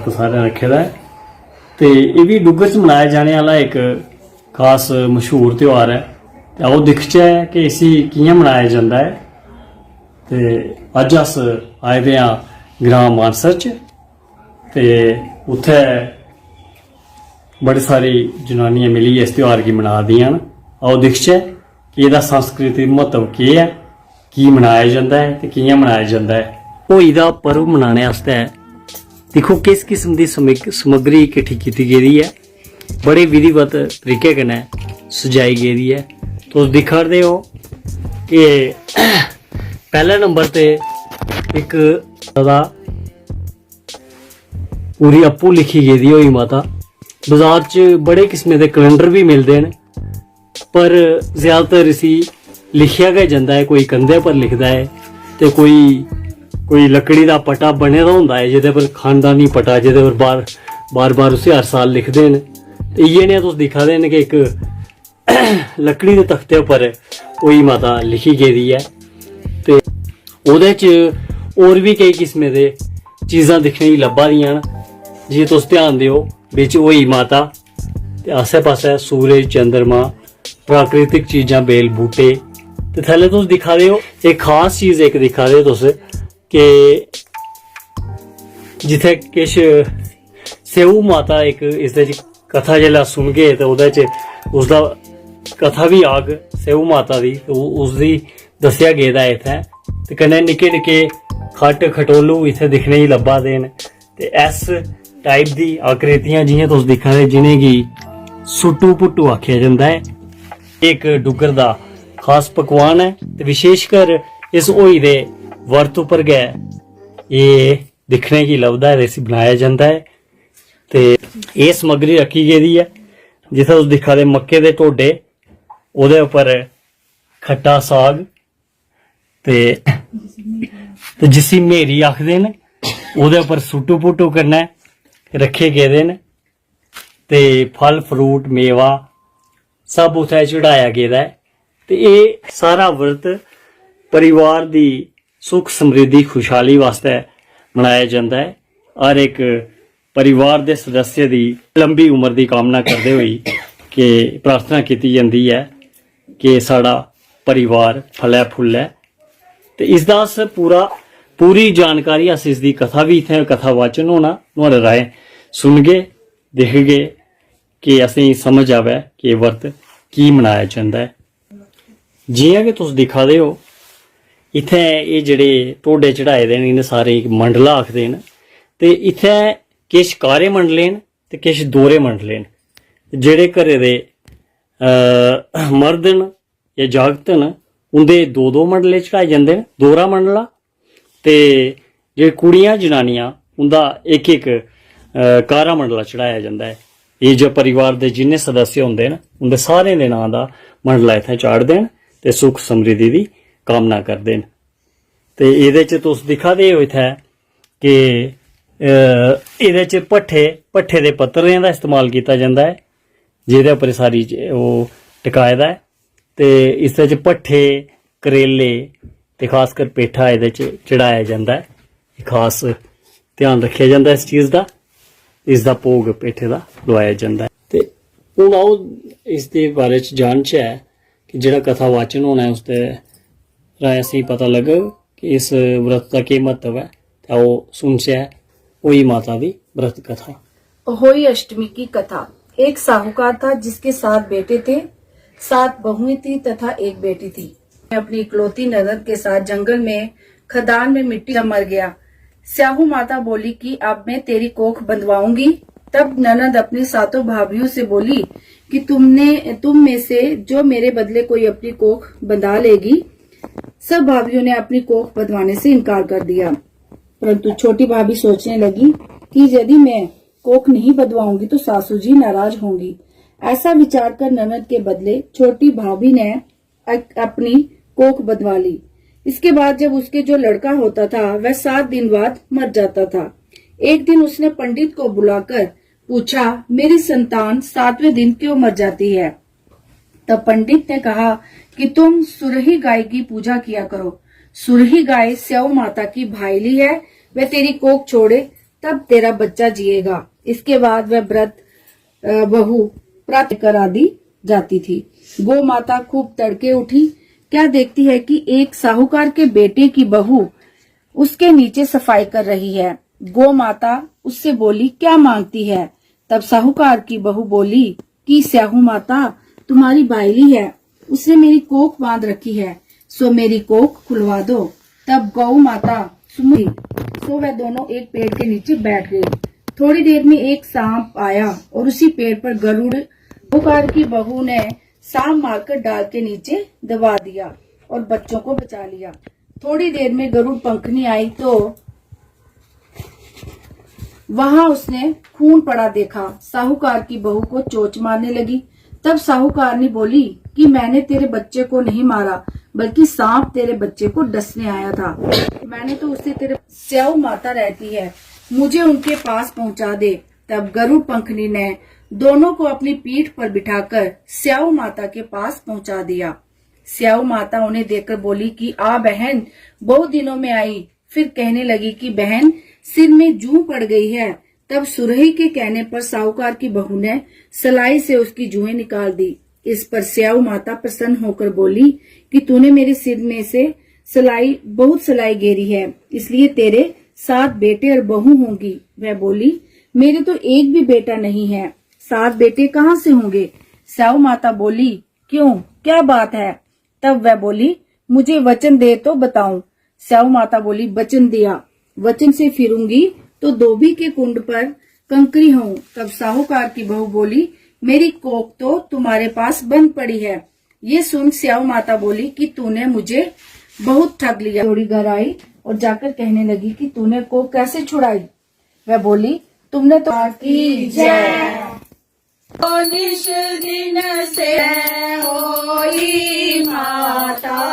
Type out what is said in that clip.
वर्त सारे रखे दा है। ते ये भी डुग्गर च मनाया जाने वाला एक खास मशहूर त्यौहार है। ते आओ दिखचै कि इसी कि'यां मनाया जंदा है। ते अज्ज अस आए दे आं ग्रां मानसर च ते उत्थै बड़ी सारी जनानियां मिलियै इस त्यौहार गी मना दियां न। आओ दिखचै कि एह्दा सांस्कृतिक महत्व केह् है, की मनाया जंदा है ते कि'यां मनाया जंदा है। होई दा पर्व मनाने आस्तै दिक्खो किस किस्म दी समग्री किट्ठी कीती गेदी है, बड़े विधिवत तरीके कन्नै सजाई गेदी है। तुस दिक्खा दे हो कि पैह्ले नंबर ते इक दा पूरी आपूं लिखी गेदी होई माता। बाजार च बड़े किस्में दे कैलेंडर भी मिलदे न, पर ज़्यादातर इसी लिखिया गै जंदा है। कोई कंधे पर लिखदा है ते कोई लकड़ी दा पट्टा बने दा होंदा है जेह्दे पर खानदानी पट्टा, जेह्दे पर बार बार उसी हर साल लिखदे न। ते इ'यै नेहा तुस दिक्खा दे न कि इक लकड़ी दे तख्ते उप्पर होई माता लिखी गेदी है। ते ओह्दे च होर भी केई किस्में दे चीज़ां दिक्खने गी लब्भा दियां न। जि'यां तुस ध्यान देओ बिच होई माता ते आस्सै पास्सै सूरज, चंद्रमा, प्राकृतिक चीज़ां, बेल बूटे ते थल्ले तुस दिक्खा दे हो एक खास चीज़ इक दिक्खा दे हो तुस कि जित्थै किश स्येऊ माता इक इसदे च कथा जेल्लै सुनगे ते ओह्दे च उसदा कथा भी आग स्येऊ माता दी, उसदी दस्सेआ गेदा ऐ इत्थै। ते कन्नै निक्के निक्के खट्ट खटोलू इत्थै दिक्खने गी लब्भा दे न। ते इस टाइप दी आकृतियां जि'यां तुस दिक्खा दे जिनेंगी सुट्टू पुट्टू आखेआ जंदा है, एक डुग्गर दा खास पकवान है। ते विशेषकर इस होई दे वर्त उप्पर गै एह् दिक्खने गी लभदा है, इसी बनाया जंदा है। ते एह् समग्री रखी गेदी है जित्थै तुस दिक्खा दे मक्के दे ढोडे, ओह्दे उप्पर खट्टा साग ते जिसी मेरी आखदे न, ओह्दे उप्पर सुट्टू पुट्टू कन्नै रखे गेदे न। ते फल फ्रूट मेवा सब उत्थै चढ़ाया गेदा है। ते एह् सारा व्रत परिवार दी सुख समृद्धि खुशहाली वास्ते मनाया जंदा है। हर एक परिवार दे सदस्य दी लंबी उम्र दी कामना करदे होई कि प्रार्थना कीती जंदी है कि साढ़ा परिवार फलै फुल्लै। ते इसदा अस पूरी जानकारी अस इसदी कथा भी इत्थै कथा वाचन होना, नुहाड़े राहें सुनगे दिखगे कि असेंगी समझ आवै कि एह् व्रत की मनाया जंदा है। जि'यां कि तुस दिक्खा दे हो इत्थै एह् जेह्ड़े ढोडे चढ़ाए दे न इ'नें सारें गी मंडला आखदे न। ते इत्थै किश कारे मंडले न ते किश दोह्रे मंडले न। जेह्ड़े घरै दे मर्द न जां जागत न उं'दे दो दो मंडले चढ़ाए जंदे न, दोहरा मंडला। ते जेह्ड़ी कुड़ियां जनानियां उं'दा इक इक कारा मंडला चढ़ाया जंदा है। एह् जो परिवार दे जिन्ने सदस्य होंदे न उं'दे सारें दे नांऽ दा मंडला इत्थै चाढ़दे न ते सुख समृद्धि दी कामना करदे न। ते एह्दे च तुस दिक्खा दे हो इत्थै कि एह्दे च भट्ठे दे पत्तरें दा इस्तेमाल कीता जंदा है, जेह्दे उप्पर सारी ओह् टकाए दा है। ते इसदे च भट्ठे, करेले ते खासकर पेठा एह्दे च चढ़ाया जंदा है। खास ध्यान रखेआ जंदा इस चीज़ दा, इसदा भोग पेठे दा लोआया जंदा है। ते हून आओ इसदे बारे च जानचै कि जेह्ड़ा कथा वाचन होना है उसदे राहें असेंगी पता लग्गग कि इस व्रत का केह् महत्व है। ते आओ सुनचै होई माता दी व्रत कथा। होई अष्टमी की कथा। एक साहूकार था जिसके 7 बेटे थे, 7 बहुएं थी तथा एक बेटी थी। अपनी इकलौती ननद के साथ जंगल में खदान में मिट्टी का मर गया। स्याहू माता बोली कि अब मैं तेरी कोख बंधवाऊंगी। तब ननद अपनी 7 भाभियों से बोली कि तुम में से जो मेरे बदले कोई अपनी कोख बंधा लेगी। सब भाभियों ने अपनी कोख बंधवाने से इनकार कर दिया, परंतु छोटी भाभी सोचने लगी कि यदि मैं कोख नहीं बंधवाऊंगी तो सासू जी नाराज होंगी। ऐसा विचार कर ननद के बदले छोटी भाभी ने अपनी कोख बंधवा ली। इसके बाद जब उसके जो लड़का होता था वह 7 दिन बाद मर जाता था। एक दिन उसने पंडित को बुलाकर पूछा, मेरी संतान 7वें दिन क्यों मर जाती है? तब पंडित ने कहा कि तुम सुरही गाय की पूजा किया करो। सुरही गाय स्याऊ माता की भाईली है, वह तेरी कोख छोड़े तब तेरा बच्चा जिएगा। इसके बाद वह व्रत बहू प्राप्त करा दी जाती थी। गौ माता खूब तड़के उठी, क्या देखती है कि एक साहूकार के बेटे की बहू उसके नीचे सफाई कर रही है। गौ माता उससे बोली, क्या मांगती है? तब साहूकार की बहू बोली कि स्याहू माता, तुम्हारी बायली है, उसने मेरी कोख बांध रखी है, सो मेरी कोख खुलवा दो। तब गौ माता सुनी, सो वह दोनों एक पेड़ के नीचे बैठ गई। थोड़ी देर में एक सांप आया और उसी पेड़ पर गरुड़। साहूकार की बहू ने सांप मारकर डाल के नीचे दबा दिया और बच्चों को बचा लिया। थोड़ी देर में गरुड़ पंखनी आई तो वहां उसने खून पड़ा देखा। साहूकार की बहू को चोंच मारने लगी। तब साहूकारनी बोली कि मैंने तेरे बच्चे को नहीं मारा, बल्कि सांप तेरे बच्चे को डसने आया था। मैंने तो उससे तेरे स्याऊ माता रहती है, मुझे उनके पास पहुंचा दे। तब गरुड़ पंखनी ने दोनों को अपनी पीठ पर बिठाकर स्याऊ माता के पास पहुंचा दिया। स्याऊ माता उन्हें देखकर बोली कि आ बहन, बहुत दिनों में आई। फिर कहने लगी कि बहन, सिर में जूं पड़ गई है। तब सुरही के कहने पर साहूकार की बहू ने सलाई से उसकी जूएं निकाल दी। इस पर स्याऊ माता प्रसन्न होकर बोली कि तूने मेरे सिर में से बहुत सलाई गेरी है, इसलिए तेरे 7 बेटे और बहू होंगी। वह बोली, मेरे तो एक भी बेटा नहीं है, 7 बेटे कहाँ से होंगे? स्याऊ माता बोली, क्यों, क्या बात है? तब वह बोली, मुझे वचन दे तो बताऊं। स्याऊ माता बोली, वचन दिया, वचन से फिरूंगी तो धोबी के कुंड पर कंकरी हूँ। तब साहूकार की बहू बोली, मेरी कोख तो तुम्हारे पास बंद पड़ी है। ये सुन स्याऊ माता बोली कि तूने मुझे बहुत ठग लिया। थोड़ी घर आई और जाकर कहने लगी कि तूने कोख कैसे छुड़ाई? वह बोली, तुमने तो की जय। निश दिन से होई माता।